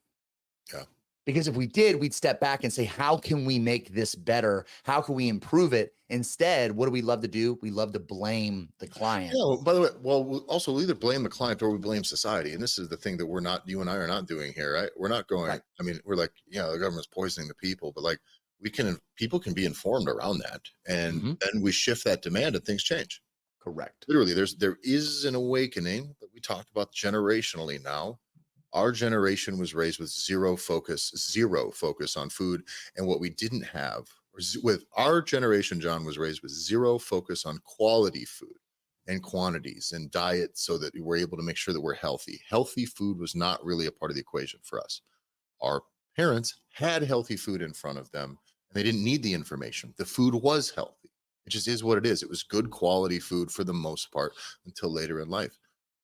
Yeah. Because if we did, we'd step back and say, how can we make this better? How can we improve it? Instead, what do we love to do? We love to blame the client. Yeah, by the way, we'll either blame the client or we blame society. And this is the thing that you and I are not doing here, right? We're not going, right. I mean, we're like, yeah, the government's poisoning the people, but like people can be informed around that. And then we shift that demand and things change. Correct. Literally, there is an awakening that we talked about generationally now. Our generation was raised with zero focus on food. And what we didn't have with our generation, John, was raised with zero focus on quality food and quantities and diet so that we're able to make sure that we're healthy. Healthy food was not really a part of the equation for us. Our parents had healthy food in front of them and they didn't need the information. The food was healthy. It just is what it is. It was good quality food for the most part until later in life.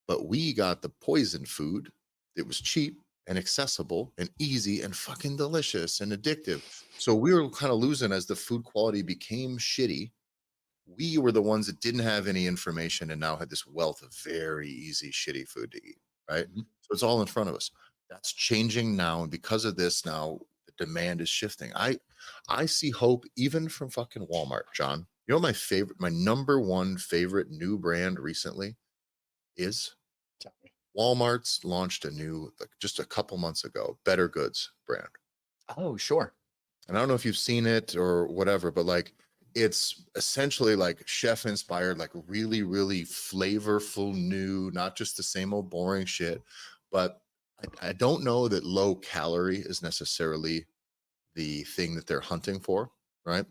But we got the poison food. It was cheap and accessible and easy and fucking delicious and addictive. So we were kind of losing as the food quality became shitty. We were the ones that didn't have any information and now had this wealth of very easy, shitty food to eat, right? So it's all in front of us. That's changing now. And because of this now, the demand is shifting. I see hope even from fucking Walmart, John. You know, my number one favorite new brand recently is Walmart's launched a new, like just a couple months ago, Better Goods brand. Oh, sure. And I don't know if you've seen it or whatever, but like it's essentially like chef inspired, like really, really flavorful, new, not just the same old boring shit. But I don't know that low calorie is necessarily the thing that they're hunting for, right?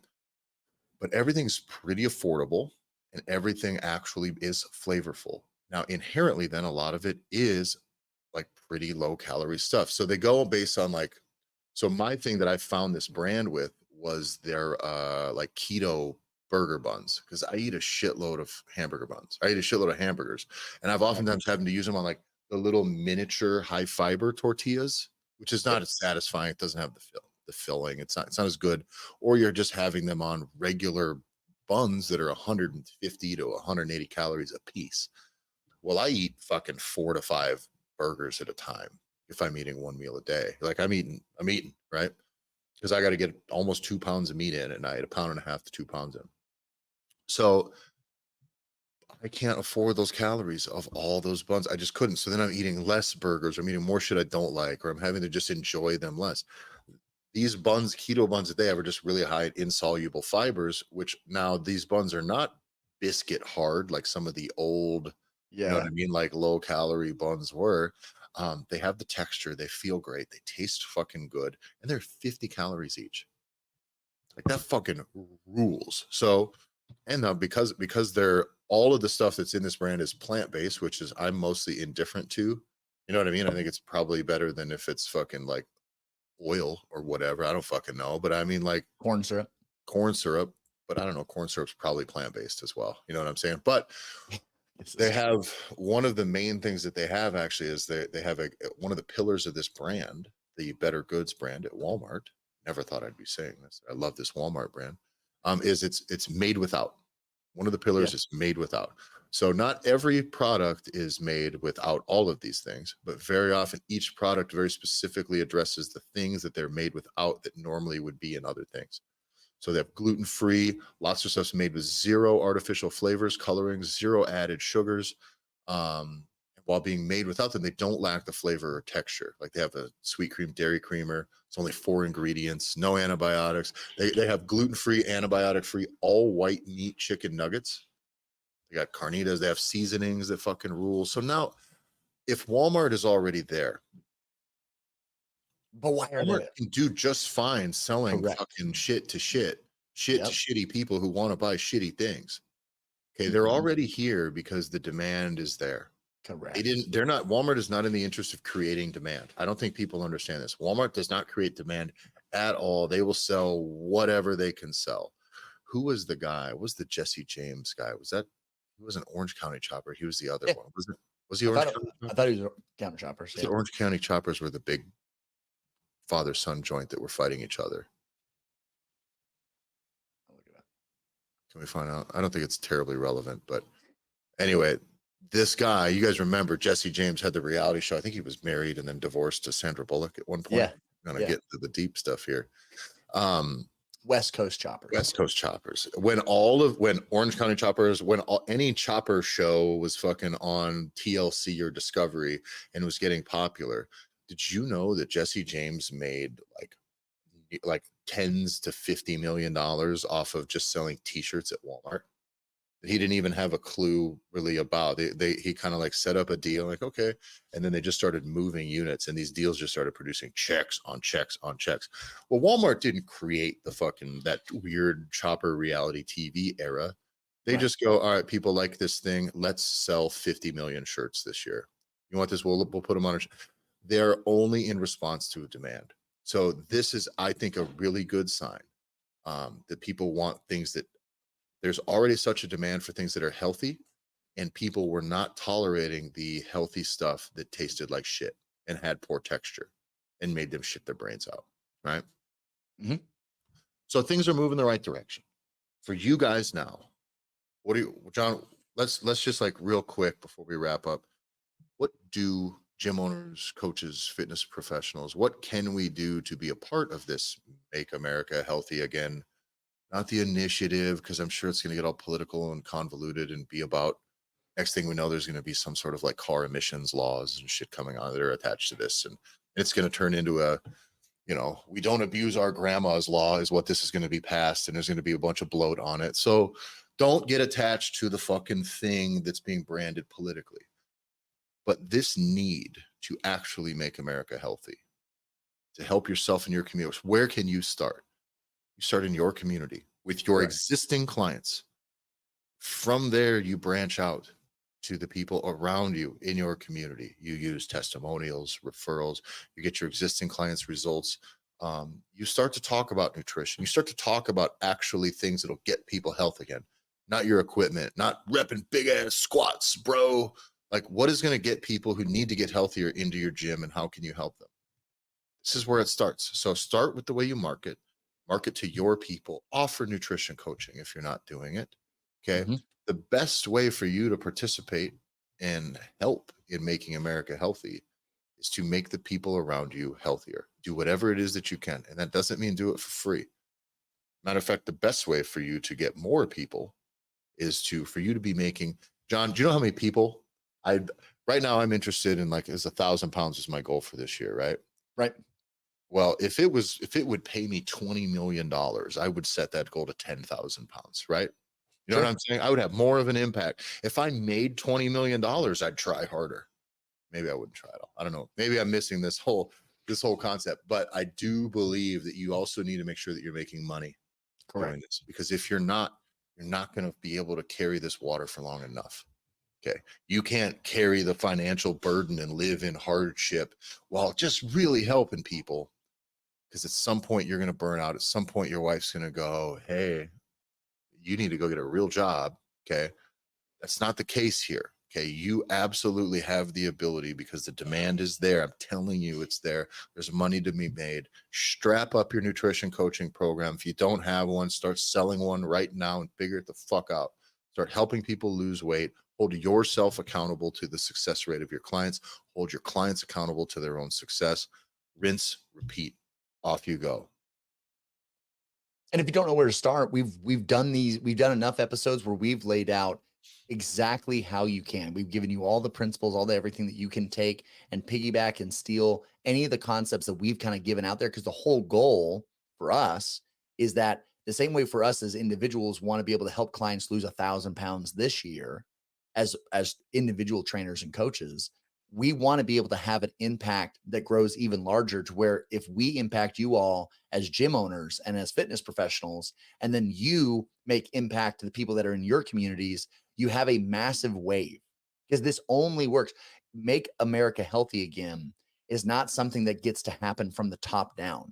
But everything's pretty affordable and everything actually is flavorful. Now, inherently, then a lot of it is like pretty low calorie stuff. So they go based on like, so my thing that I found this brand with was their like keto burger buns because I eat a shitload of hamburger buns. I eat a shitload of hamburgers, and I've Right. oftentimes having to use them on like the little miniature high fiber tortillas, which is not Yep. as satisfying. It doesn't have the filling. It's not as good. Or you're just having them on regular buns that are 150 to 180 calories a piece. Well, I eat fucking 4 to 5 burgers at a time if I'm eating one meal a day. Like I'm eating, right? Because I got to get almost 2 pounds of meat in at night, 1.5 pounds to 2 pounds in. So I can't afford those calories of all those buns. I just couldn't. So then I'm eating less burgers. I'm eating more shit I don't like, or I'm having to just enjoy them less. These buns, keto buns that they have, are just really high in insoluble fibers, which now these buns are not biscuit hard like some of the old, you know what Yeah. I mean, like low calorie buns were. They have the texture, they feel great, they taste fucking good, and they're 50 calories each. Like that fucking rules. So, and now because they're all of the stuff that's in this brand is plant-based, which is I'm mostly indifferent to. You know what I mean? I think it's probably better than if it's fucking like oil or whatever. I don't fucking know. But I mean like Corn syrup. corn syrup, but I don't know. Corn syrup's probably plant-based as well. You know what I'm saying? But they have one of the main things that they have actually is they have one of the pillars of this brand, the Better Goods brand at Walmart. Never thought I'd be saying this. I love this Walmart brand. Is it's made without. One of the Yeah. pillars is made without. So not every product is made without all of these things, but very often each product very specifically addresses the things that they're made without that normally would be in other things. So they have gluten free, lots of stuff's made with zero artificial flavors, colorings, zero added sugars. While being made without them, they don't lack the flavor or texture. Like they have a sweet cream dairy creamer. It's only 4 ingredients, no antibiotics. They have gluten free, antibiotic free, all white meat chicken nuggets. They got carnitas. They have seasonings that fucking rule. So now, if Walmart is already there, But why are Walmart they? can do just fine selling Correct. fucking shit to Yep. shitty people who want to buy shitty things. Okay, they're Mhm. already here because the demand is there. Correct. Walmart is not in the interest of creating demand. I don't think people understand this. Walmart does not create demand at all. They will sell whatever they can sell. Who was the guy? What was the Jesse James guy? Was that he was an Orange County Chopper? He was the other Yeah. one. Was he Orange County I Choppers? thought he was counter choppers. I Yeah. thought Orange County Choppers were the big father-son joint that were fighting each other. I'll look it up. Can we find out? I don't think it's terribly relevant, but anyway, this guy, you guys remember Jesse James had the reality show. I think he was married and then divorced to Sandra Bullock at one point. Yeah. I'm gonna Yeah. get into the deep stuff here. West Coast choppers. West Coast Choppers. When Orange County Choppers, any chopper show was fucking on TLC or Discovery and was getting popular, did you know that Jesse James made like tens to $50 million off of just selling T-shirts at Walmart? He didn't even have a clue really about. He kind of like set up a deal, like okay, and then they just started moving units, and these deals just started producing checks on checks on checks. Well, Walmart didn't create the fucking that weird chopper reality TV era. They Right. just go, all right, people like this thing. Let's sell 50 million shirts this year. You want this? We'll put them on. They're only in response to a demand. So this is, I think, a really good sign that people want things that there's already such a demand for things that are healthy, and people were not tolerating the healthy stuff that tasted like shit and had poor texture and made them shit their brains out, right? Mhm. So things are moving the right direction for you guys now. What do you, John? Let's just like real quick before we wrap up. What do gym owners, coaches, fitness professionals, what can we do to be a part of this Make America Healthy Again? Not the initiative, because I'm sure it's going to get all political and convoluted and be about next thing we know, there's going to be some sort of like car emissions laws and shit coming on that are attached to this. And it's going to turn into we don't abuse our grandma's law is what this is going to be passed, and there's going to be a bunch of bloat on it. So don't get attached to the fucking thing that's being branded politically. But this need to actually make America healthy, to help yourself and your community, where can you start? You start in your community with your existing clients. From there, you branch out to the people around you in your community. You use testimonials, referrals, you get your existing clients' results. You start to talk about nutrition. You start to talk about actually things that'll get people health again, not your equipment, not repping big ass squats, bro. Like, what is going to get people who need to get healthier into your gym, and how can you help them? This is where it starts. So start with the way you market to your people, offer nutrition coaching if you're not doing it. Okay. Mm-hmm. The best way for you to participate and help in making America healthy is to make the people around you healthier. Do whatever it is that you can. And that doesn't mean do it for free. Matter of fact, the best way for you to get more people is for you to be making, John, do you know how many people right now I'm interested in, like, is 1,000 pounds is my goal for this year, right? Right. Well, if it would pay me $20 million, I would set that goal to 10,000 pounds, right? You know what I'm saying? I would have more of an impact. If I made $20 million, I'd try harder. Maybe I wouldn't try at all. I don't know. Maybe I'm missing this whole concept, but I do believe that you also need to make sure that you're making money doing this, because if you're not going to be able to carry this water for long enough. Okay. You can't carry the financial burden and live in hardship while just really helping people. Because at some point you're going to burn out. At some point, your wife's going to go, hey, you need to go get a real job. Okay. That's not the case here. Okay. You absolutely have the ability, because the demand is there. I'm telling you, it's there. There's money to be made. Strap up your nutrition coaching program. If you don't have one, start selling one right now and figure it the fuck out. Start helping people lose weight. Hold yourself accountable to the success rate of your clients. Hold your clients accountable to their own success. Rinse, repeat. Off you go. And if you don't know where to start, we've done enough episodes where we've laid out exactly how you can. We've given you all the principles, all the everything that you can take and piggyback and steal any of the concepts that we've kind of given out there. Because the whole goal for us is that the same way for us as individuals want to be able to help clients lose 1,000 pounds this year as individual trainers and coaches, we want to be able to have an impact that grows even larger, to where if we impact you all as gym owners and as fitness professionals, and then you make impact to the people that are in your communities, you have a massive wave. Because this only works. Make America healthy again is not something that gets to happen from the top down.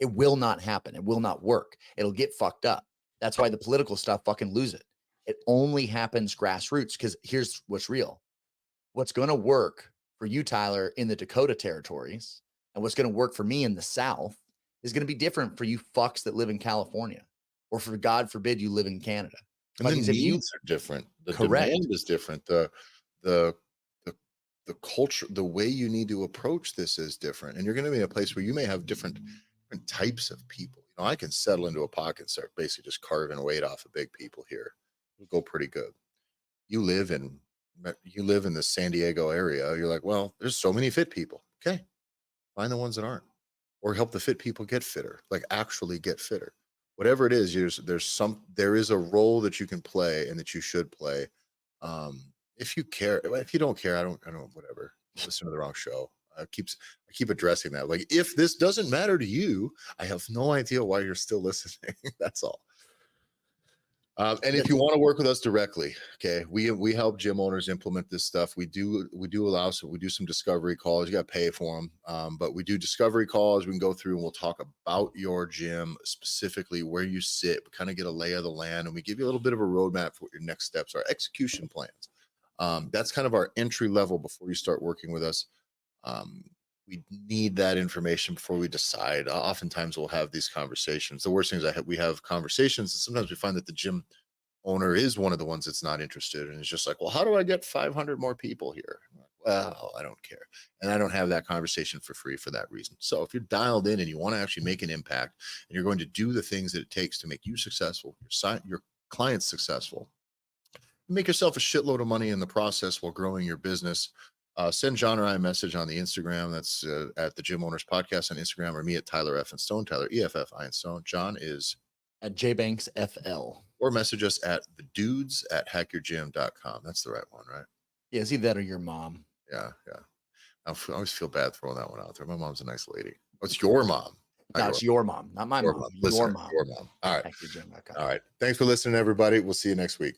It will not happen. It will not work. It'll get fucked up. That's why the political stuff fucking lose it. It only happens grassroots, because here's what's real. What's going to work for you, Tyler, in the Dakota territories, and what's going to work for me in the South is going to be different for you fucks that live in California, or for God forbid you live in Canada. And the needs are different. The demand is different. The culture, the way you need to approach this is different. And you're going to be in a place where you may have different types of people. I can settle into a pocket and start basically just carving weight off of big people here. It'll go pretty good. You live in the San Diego area. You're like, well, there's so many fit people. Okay. Find the ones that aren't, or help the fit people get fitter, like actually get fitter. Whatever it is, there is a role that you can play and that you should play. If you care. If you don't care, I don't, whatever. Listen to the wrong show. I keep addressing that. Like, if this doesn't matter to you, I have no idea why you're still listening. That's all. And if you want to work with us directly, okay, we help gym owners implement this stuff. We do some discovery calls. You got to pay for them, but we do discovery calls. We can go through and we'll talk about your gym, specifically where you sit. We kind of get a lay of the land, and we give you a little bit of a roadmap for what your next steps are, execution plans. That's kind of our entry level before you start working with us. We need that information before we decide. Oftentimes we'll have these conversations. The worst thing is we have conversations, and sometimes we find that the gym owner is one of the ones that's not interested, and it's just like, well, how do I get 500 more people here? Well, I don't care. And I don't have that conversation for free for that reason. So if you're dialed in and you want to actually make an impact, and you're going to do the things that it takes to make you successful, your clients successful, make yourself a shitload of money in the process while growing your business, Send John or I a message on the Instagram. That's at the Gym Owners Podcast on Instagram, or me at Tyler F and Stone, Tyler EFF I and Stone. John is at JBanksFL. Or message us at thedudes@hackyourgym.com. That's the right one, right? Yeah, it's either that or your mom. Yeah. I always feel bad throwing that one out there. My mom's a nice lady. What's your mom? No, it's your mom, not my mom. Your mom. Your mom. Your mom. All right. HackYourGym.com. All right. Thanks for listening, everybody. We'll see you next week.